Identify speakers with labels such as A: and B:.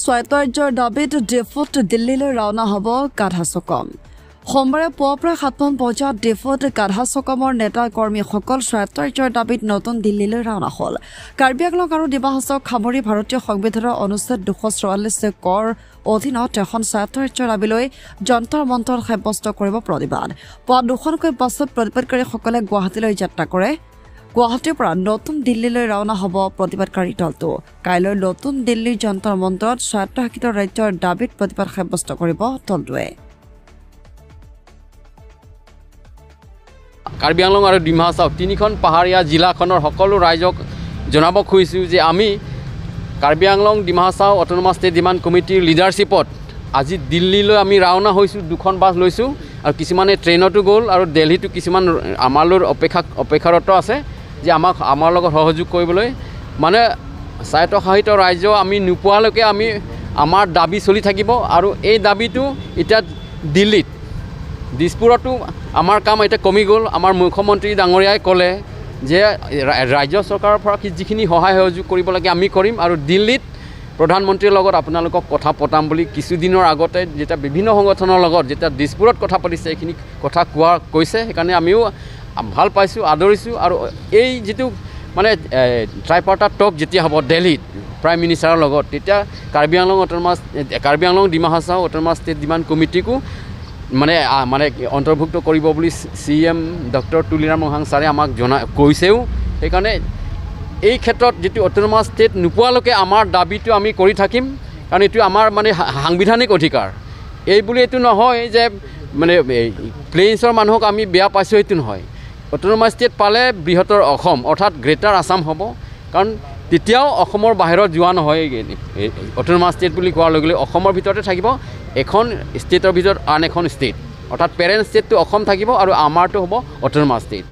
A: স্বায়ত্ত ৰাজ্যৰ দাবীত ডিফুত দিল্লীলৈ ৰাওনা হ'ব গাধা চকম সোমবাৰে পুৱাৰ পৰা ৭মান বজাত ডিফুত গাধা চকমৰ নেতা কৰ্মীসকল স্বায়ত্ত ৰাজ্যৰ দাবীত নতুন দিল্লীলৈ ৰাওনা হ'ল কাৰ্বি আংলং আৰু ডিমা হাছাওক সামৰি ভাৰতীয় সংবিধানৰ অনুচ্ছেদ ২৪৪ কৰ অধীনত এখন স্বায়ত্ত ৰাজ্যৰ দাবীলৈ যন্তৰ মন্তৰ সাব্যস্ত কৰিব প্ৰতিবাদ পুৱা ২খনকৈ বাছত প্ৰতিবাদকাৰীসকলে গুৱাহাটীলৈ যাত্ৰা কৰে গুৱাহাটীৰ পৰা নতুন দিল্লীলৈ ৰাওনা হ'ব প্ৰতিবাদকাৰী দলটো কাইলৈ নতুন দিল্লীৰ যন্তৰ মন্তৰত স্বায়ত্তশাসিত ৰাজ্যৰ দাবীত প্ৰতিবাদ সাব্যস্ত কৰিব দলটোৱে
B: কাৰ্বি আংলং আৰু ডিমা হাছাও তিনিখন পাহাৰীয়া জিলাখনৰ সকলো ৰাইজক জনাব খুজিছোঁ যে আমি Karbi Anglong Dima Hasao autonomous state demand কমিটিৰ লিডাৰশ্বিপত আজি দিল্লীলৈ আমি ৰাওনা হৈছোঁ ২খন বাছ লৈছোঁ আৰু কিছুমানে ট্ৰেইনতো গ'ল আৰু দিল্লীতো কিছুমান আমালৈ অপেক্ষাৰত আছে যে আমাৰ লগত সহযোগ কৰিবলৈ মানে স্বায়ত্তশাসিত ৰাজ্য আমি নোপোৱালৈকে আমি আমাৰ দাবী চলি থাকিব আৰু এই দাবীটো এতিয়া দিল্লীত দিছপুৰতো আমাৰ কাম এতিয়া কমি গ'ল আমাৰ মুখ্যমন্ত্ৰী ডাঙৰীয়াই ক'লে যে ৰাজ্য চৰকাৰৰ পৰা যিখিনি সহায় সহযোগ কৰিব লাগে আমি কৰিম আৰু দিল্লীত প্ৰধানমন্ত্ৰীৰ লগত আপোনালোকক কথা পতাম বুলি কিছুদিনৰ আগতে যেতিয়া বিভিন্ন সংগঠনৰ লগত যেতিয়া দিছপুৰত কথা পাতিছে এইখিনি কথা কৈছে সেইকাৰণে আমিও ভাল পাইছোঁ আদৰিছোঁ আৰু এই যিটো মানে ট্ৰাইপাৰ্টাৰ টক যেতিয়া হ'ব দিল্লীত প্ৰাইম মিনিষ্টাৰৰ লগত তেতিয়া Karbi Anglong Dima Hasao autonomous state demand কমিটিকো মানে অন্তৰ্ভুক্ত কৰিব বুলি CM ডক্টৰ তুলিৰাম মোহাং ছাৰে আমাক কৈছেও সেইকাৰণে এই ক্ষেত্ৰত যিটো অট'নমাছ ষ্টেট নোপোৱালৈকে আমাৰ দাবীটো আমি কৰি থাকিম কাৰণ এইটো আমাৰ মানে সাংবিধানিক অধিকাৰ এই বুলি এইটো নহয় যে মানে প্লেইনছৰ মানুহক আমি বেয়া পাইছোঁ এইটো নহয় অট'নমাছ ষ্টেট পালে বৃহত্তৰ অসম অৰ্থাৎ গ্ৰেটাৰ আছাম হ'ব কাৰণ তেতিয়াও অসমৰ বাহিৰত যোৱা নহয় অট'নমাছ ষ্টেট বুলি কোৱাৰ লগে লগে অসমৰ ভিতৰতে থাকিব এখন ষ্টেটৰ ভিতৰত আন এখন ষ্টেট অৰ্থাৎ পেৰেণ্ট ষ্টেটটো অসম থাকিব আৰু আমাৰটো হ'ব অট'নমাছ ষ্টেট